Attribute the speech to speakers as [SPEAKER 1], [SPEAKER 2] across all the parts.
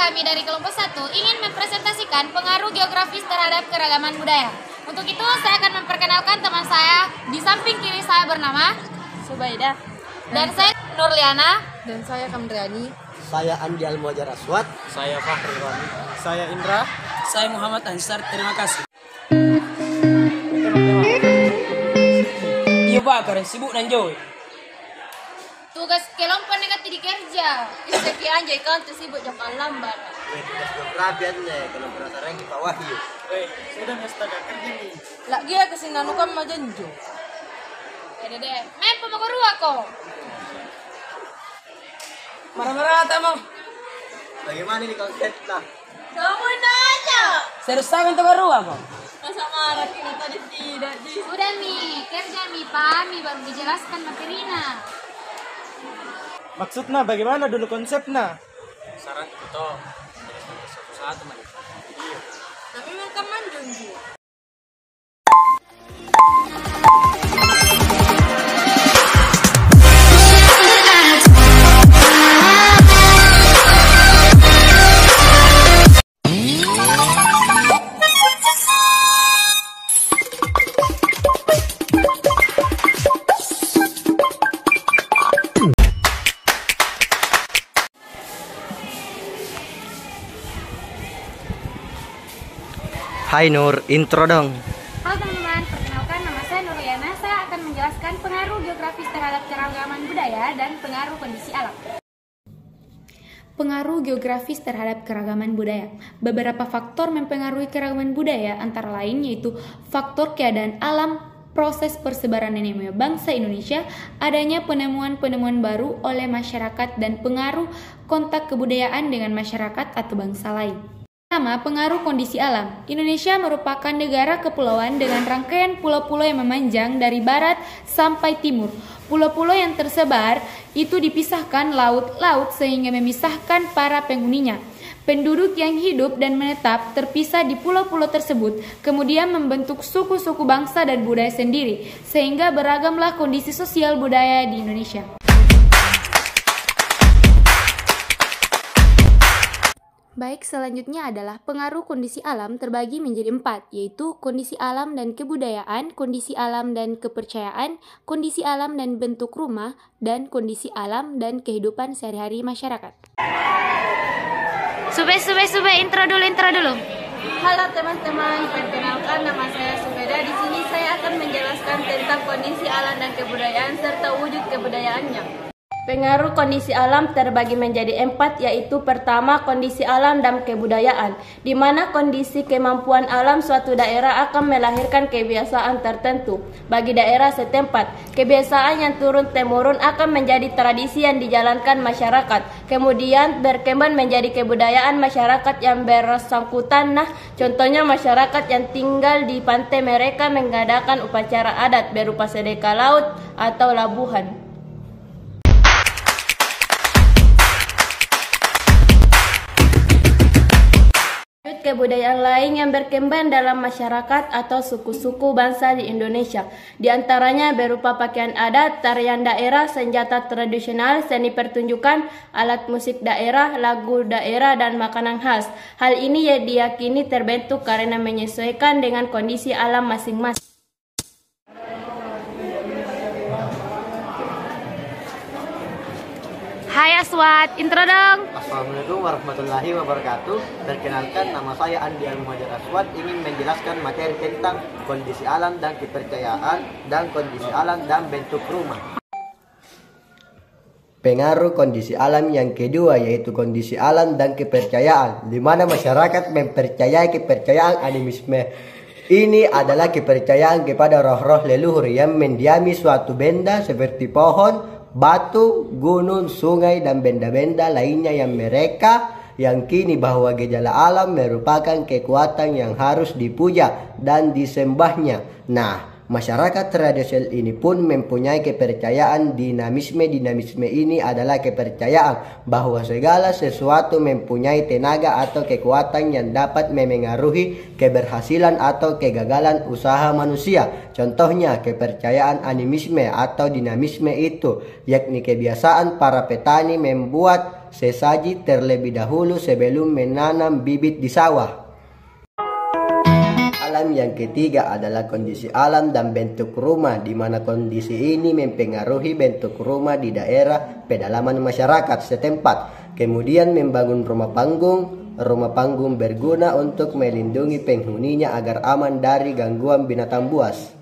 [SPEAKER 1] kami dari kelompok 1 ingin mempresentasikan pengaruh geografis terhadap keragaman budaya. Untuk itu saya akan memperkenalkan teman saya. Di samping kiri saya bernama
[SPEAKER 2] Subaidah.
[SPEAKER 1] Dan saya Nurliana.
[SPEAKER 2] Dan saya Kamdriani.
[SPEAKER 3] Saya Andi Al-Muhajar Aswad.
[SPEAKER 4] Saya Fahri Rani. Saya Indra.
[SPEAKER 5] Saya Muhammad Ansar. Terima kasih. Iya bakar, sibuk dan jauh.
[SPEAKER 1] Tugas kelompok negati di kerja.
[SPEAKER 2] Iseki anjay kan tersibuk jangan lambat.
[SPEAKER 3] Tugas geografi aja kalau berdasarkan di bawah yuk.
[SPEAKER 4] Sudah mesti kerja nih.
[SPEAKER 2] Lagi ya kesinanukan majanjo.
[SPEAKER 1] Dede, main pemokor kok.
[SPEAKER 5] Marah-marah tamu.
[SPEAKER 3] Bagaimana nih konsepnya?
[SPEAKER 2] Kamu nanya.
[SPEAKER 5] Serius tangan terbaru apa?
[SPEAKER 2] Masa marah kita tadi tidak di.
[SPEAKER 1] Udah Mi, kerja Mi, pahami baru dijelaskan materinya.
[SPEAKER 4] Maksudnya bagaimana dulu konsepnya?
[SPEAKER 5] Saran itu toh. Satu-satu teman.
[SPEAKER 2] Tapi mereka manjunju.
[SPEAKER 3] Hai Nur, intro dong.
[SPEAKER 1] Halo teman-teman, perkenalkan nama saya Nurliana. Saya akan menjelaskan pengaruh geografis terhadap keragaman budaya dan pengaruh kondisi alam. Pengaruh geografis terhadap keragaman budaya. Beberapa faktor mempengaruhi keragaman budaya antara lain yaitu faktor keadaan alam, proses persebaran nenek moyang bangsa Indonesia, adanya penemuan-penemuan baru oleh masyarakat dan pengaruh kontak kebudayaan dengan masyarakat atau bangsa lain. Pertama, pengaruh kondisi alam. Indonesia merupakan negara kepulauan dengan rangkaian pulau-pulau yang memanjang dari barat sampai timur. Pulau-pulau yang tersebar itu dipisahkan laut-laut sehingga memisahkan para penghuninya. Penduduk yang hidup dan menetap terpisah di pulau-pulau tersebut, kemudian membentuk suku-suku bangsa dan budaya sendiri, sehingga beragamlah kondisi sosial budaya di Indonesia. Baik, selanjutnya adalah pengaruh kondisi alam terbagi menjadi 4, yaitu kondisi alam dan kebudayaan, kondisi alam dan kepercayaan, kondisi alam dan bentuk rumah, dan kondisi alam dan kehidupan sehari-hari masyarakat. Sube, intro dulu.
[SPEAKER 2] Halo teman-teman, perkenalkan nama saya Subaidah. Di sini saya akan menjelaskan tentang kondisi alam dan kebudayaan serta wujud kebudayaannya. Pengaruh kondisi alam terbagi menjadi 4, yaitu pertama kondisi alam dan kebudayaan, di mana kondisi kemampuan alam suatu daerah akan melahirkan kebiasaan tertentu bagi daerah setempat. Kebiasaan yang turun-temurun akan menjadi tradisi yang dijalankan masyarakat, kemudian berkembang menjadi kebudayaan masyarakat yang bersangkutan. Nah, contohnya masyarakat yang tinggal di pantai mereka mengadakan upacara adat berupa sedekah laut atau labuhan. Kebudayaan lain yang berkembang dalam masyarakat atau suku-suku bangsa di Indonesia. Di antaranya berupa pakaian adat, tarian daerah, senjata tradisional, seni pertunjukan, alat musik daerah, lagu daerah, dan makanan khas. Hal ini diyakini terbentuk karena menyesuaikan dengan kondisi alam masing-masing.
[SPEAKER 1] Hai Aswad, intro dong.
[SPEAKER 3] Assalamualaikum warahmatullahi wabarakatuh. Perkenalkan, nama saya Andi Al-Muhajar Aswad. Ingin menjelaskan materi tentang kondisi alam dan kepercayaan dan kondisi alam dan bentuk rumah. Pengaruh kondisi alam yang kedua yaitu kondisi alam dan kepercayaan, di mana masyarakat mempercayai kepercayaan animisme. Ini adalah kepercayaan kepada roh-roh leluhur yang mendiami suatu benda seperti pohon, batu, gunung, sungai, dan benda-benda lainnya yang mereka yakini bahwa gejala alam merupakan kekuatan yang harus dipuja dan disembahnya. Nah, masyarakat tradisional ini pun mempunyai kepercayaan dinamisme. Dinamisme ini adalah kepercayaan bahwa segala sesuatu mempunyai tenaga atau kekuatan yang dapat memengaruhi keberhasilan atau kegagalan usaha manusia. Contohnya kepercayaan animisme atau dinamisme itu, yakni kebiasaan para petani membuat sesaji terlebih dahulu sebelum menanam bibit di sawah. Alam yang ketiga adalah kondisi alam dan bentuk rumah, di mana kondisi ini mempengaruhi bentuk rumah di daerah pedalaman masyarakat setempat. Kemudian membangun rumah panggung. Rumah panggung berguna untuk melindungi penghuninya agar aman dari gangguan binatang buas.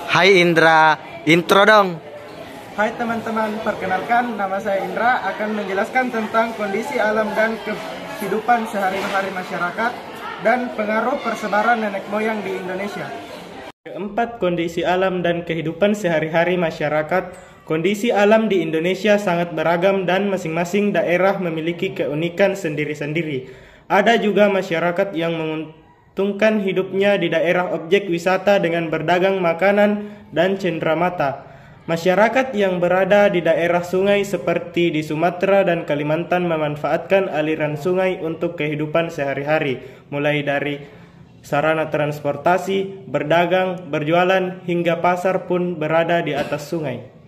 [SPEAKER 3] Hai Indra, intro dong.
[SPEAKER 4] Hai teman-teman, perkenalkan nama saya Indra akan menjelaskan tentang kondisi alam dan kehidupan sehari-hari masyarakat dan pengaruh persebaran nenek moyang di Indonesia. Keempat, kondisi alam dan kehidupan sehari-hari masyarakat. Kondisi alam di Indonesia sangat beragam dan masing-masing daerah memiliki keunikan sendiri-sendiri. Ada juga masyarakat yang menguntungkan hidupnya di daerah objek wisata dengan berdagang makanan dan cenderamata. Masyarakat yang berada di daerah sungai seperti di Sumatera dan Kalimantan memanfaatkan aliran sungai untuk kehidupan sehari-hari, mulai dari sarana transportasi, berdagang, berjualan, hingga pasar pun berada di atas sungai.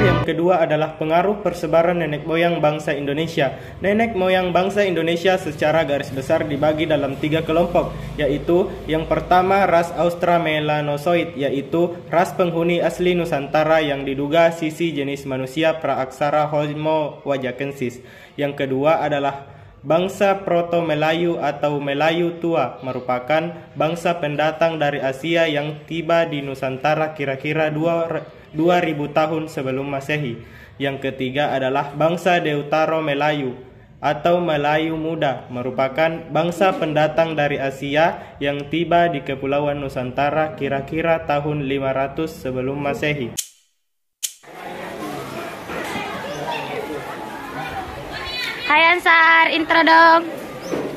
[SPEAKER 4] Yang kedua adalah pengaruh persebaran nenek moyang bangsa Indonesia. Nenek moyang bangsa Indonesia secara garis besar dibagi dalam 3 kelompok, yaitu yang pertama ras Australmelanozoid, yaitu ras penghuni asli Nusantara yang diduga sisi jenis manusia praaksara Homo wajakensis. Yang kedua adalah bangsa Proto-Melayu atau Melayu tua, merupakan bangsa pendatang dari Asia yang tiba di Nusantara kira-kira 2000 tahun sebelum Masehi. Yang ketiga adalah bangsa Deutero-Melayu atau Melayu muda, merupakan bangsa pendatang dari Asia yang tiba di Kepulauan Nusantara kira-kira tahun 500 sebelum Masehi.
[SPEAKER 2] Hai Ansar, intro dong.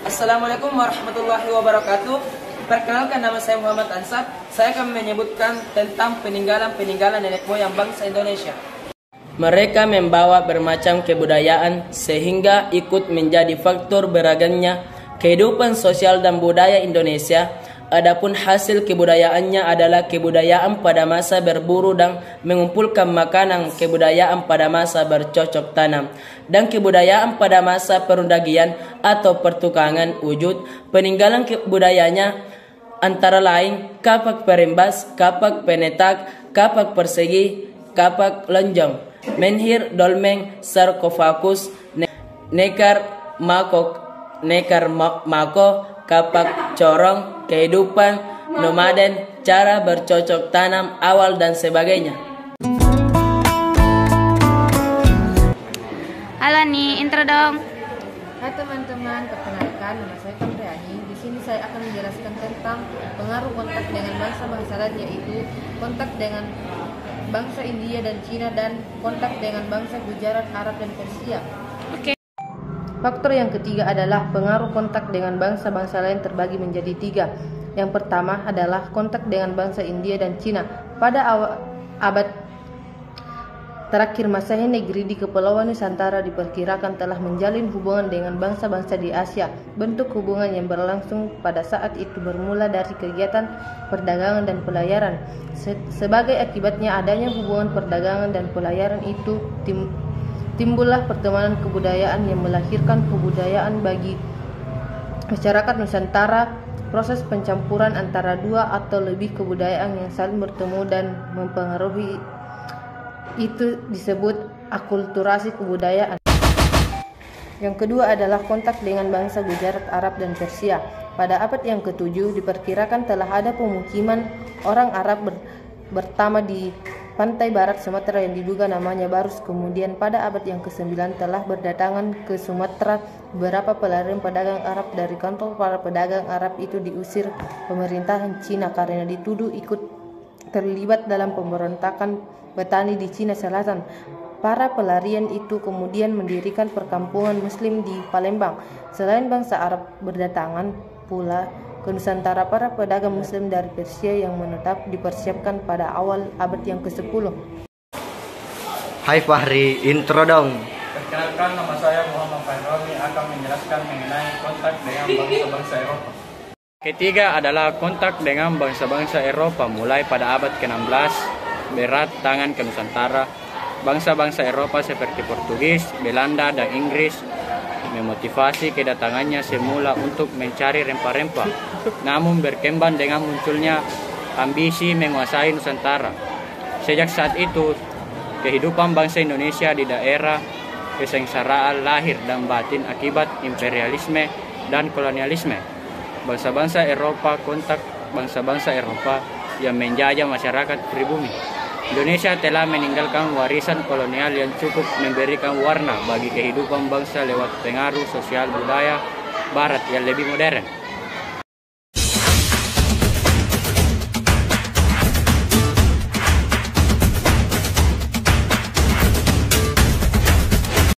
[SPEAKER 6] Assalamualaikum warahmatullahi wabarakatuh. Perkenalkan, nama saya Muhammad Ansar. Saya akan menyebutkan tentang peninggalan nenek moyang bangsa Indonesia. Mereka membawa bermacam kebudayaan sehingga ikut menjadi faktor beragamnya kehidupan sosial dan budaya Indonesia. Adapun hasil kebudayaannya adalah kebudayaan pada masa berburu dan mengumpulkan makanan, kebudayaan pada masa bercocok tanam, dan kebudayaan pada masa perundagian atau pertukangan wujud. Peninggalan kebudayanya antara lain kapak perembas, kapak penetak, kapak persegi, kapak lonjong, menhir, dolmen, sarkofagus, nekar mako, kapak corong, kehidupan nomaden, cara bercocok tanam awal dan sebagainya.
[SPEAKER 2] Halo nih, intro dong.
[SPEAKER 7] Hai teman-teman, perkenalkan nama saya Kamriani. Di sini saya akan menjelaskan tentang pengaruh kontak dengan bangsa-bangsa lain, yaitu kontak dengan bangsa India dan Cina dan kontak dengan bangsa Gujarat, Arab dan Persia. Faktor yang ketiga adalah pengaruh kontak dengan bangsa-bangsa lain terbagi menjadi 3. Yang pertama adalah kontak dengan bangsa India dan Cina. Pada abad terakhir Masehi, negeri di Kepulauan Nusantara diperkirakan telah menjalin hubungan dengan bangsa-bangsa di Asia. Bentuk hubungan yang berlangsung pada saat itu bermula dari kegiatan perdagangan dan pelayaran. Sebagai akibatnya adanya hubungan perdagangan dan pelayaran itu timbullah pertemanan kebudayaan yang melahirkan kebudayaan bagi masyarakat Nusantara. Proses pencampuran antara 2 atau lebih kebudayaan yang saling bertemu dan mempengaruhi itu disebut akulturasi kebudayaan. Yang kedua adalah kontak dengan bangsa Gujarat, Arab dan Persia. Pada abad yang ke-7 diperkirakan telah ada pemukiman orang Arab bertama di pantai barat Sumatera yang diduga namanya Barus. Kemudian pada abad yang ke-9 telah berdatangan ke Sumatera beberapa pelarian pedagang Arab. Dari kantor para pedagang Arab itu diusir pemerintahan Cina karena dituduh ikut terlibat dalam pemberontakan petani di Cina Selatan. Para pelarian itu kemudian mendirikan perkampungan Muslim di Palembang. Selain bangsa Arab, berdatangan pula ke Nusantara para pedagang Muslim dari Persia yang menetap dipersiapkan pada awal abad yang ke-10.
[SPEAKER 3] Hai Fahri, intro dong.
[SPEAKER 5] Perkenalkan, nama saya Muhammad Fahri akan menjelaskan mengenai kontak dengan bangsa-bangsa Eropa. Ketiga adalah kontak dengan bangsa-bangsa Eropa mulai pada abad ke-16, berat tangan ke Nusantara. Bangsa-bangsa Eropa seperti Portugis, Belanda, dan Inggris memotivasi kedatangannya semula untuk mencari rempah-rempah, namun berkembang dengan munculnya ambisi menguasai Nusantara. Sejak saat itu, kehidupan bangsa Indonesia di daerah kesengsaraan lahir dan batin akibat imperialisme dan kolonialisme. Bangsa-bangsa Eropa kontak bangsa-bangsa Eropa yang menjajah masyarakat pribumi. Indonesia telah meninggalkan warisan kolonial yang cukup memberikan warna bagi kehidupan bangsa lewat pengaruh sosial budaya Barat yang lebih modern.